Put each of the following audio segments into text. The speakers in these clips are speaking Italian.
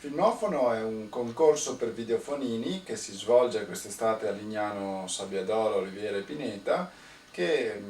Filmofono è un concorso per videofonini che si svolge quest'estate a Lignano, Sabbiadoro, Oliviera e Pineta, che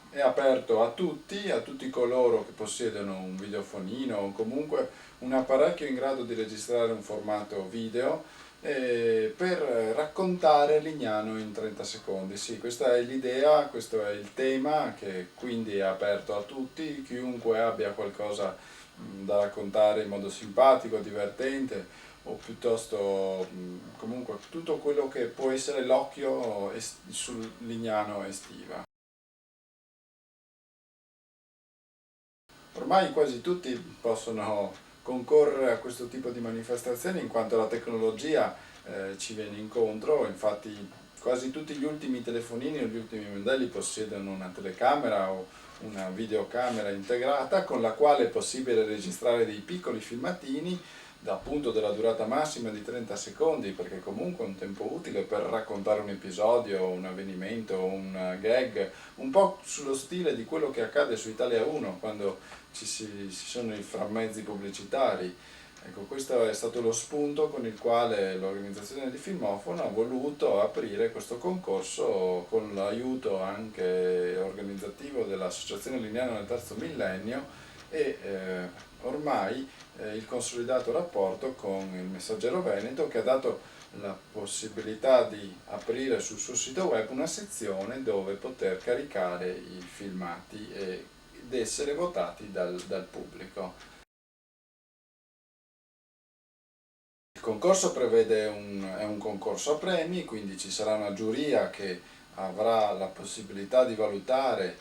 è aperto a tutti coloro che possiedono un videofonino o comunque un apparecchio in grado di registrare un formato video per raccontare Lignano in 30 secondi. Sì, questa è l'idea, questo è il tema che quindi è aperto a tutti, chiunque abbia qualcosa da raccontare in modo simpatico, divertente o piuttosto comunque tutto quello che può essere l'occhio sul Lignano estiva. Ormai quasi tutti possono concorrere a questo tipo di manifestazioni in quanto la tecnologia ci viene incontro, infatti quasi tutti gli ultimi telefonini o gli ultimi modelli possiedono una telecamera o una videocamera integrata con la quale è possibile registrare dei piccoli filmatini appunto della durata massima di 30 secondi, perché comunque è un tempo utile per raccontare un episodio, un avvenimento, un gag, un po' sullo stile di quello che accade su Italia 1 quando ci sono i frammezzi pubblicitari. Ecco, questo è stato lo spunto con il quale l'organizzazione di Filmofono ha voluto aprire questo concorso con l'aiuto anche organizzativo dell'Associazione Lignano del Terzo Millennio e ormai il consolidato rapporto con il Messaggero Veneto, che ha dato la possibilità di aprire sul suo sito web una sezione dove poter caricare i filmati ed essere votati dal pubblico. Il concorso è un concorso a premi, quindi ci sarà una giuria che avrà la possibilità di valutare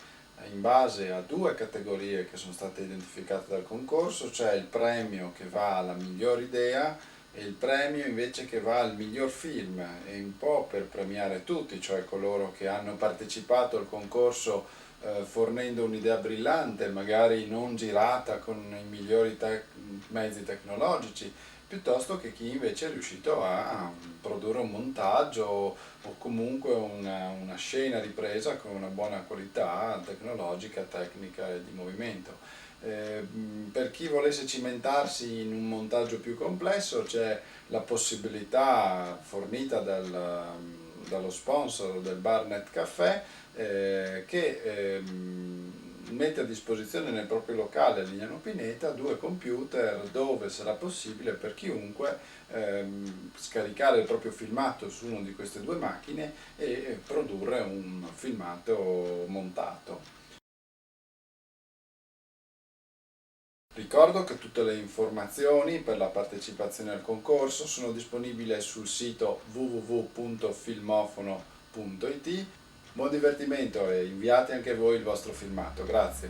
in base a due categorie che sono state identificate dal concorso, cioè il premio che va alla miglior idea e il premio invece che va al miglior film, e un po' per premiare tutti, cioè coloro che hanno partecipato al concorso fornendo un'idea brillante, magari non girata con i migliori mezzi tecnologici, piuttosto che chi invece è riuscito a produrre un montaggio o comunque una scena ripresa con una buona qualità tecnologica, tecnica e di movimento. Per chi volesse cimentarsi in un montaggio più complesso c'è la possibilità fornita dallo sponsor del bar Net Caffè che mette a disposizione nel proprio locale a Lignano Pineta due computer dove sarà possibile per chiunque scaricare il proprio filmato su una di queste due macchine e produrre un filmato montato. Ricordo che tutte le informazioni per la partecipazione al concorso sono disponibili sul sito www.filmofono.it. Buon divertimento e inviate anche voi il vostro filmato, grazie.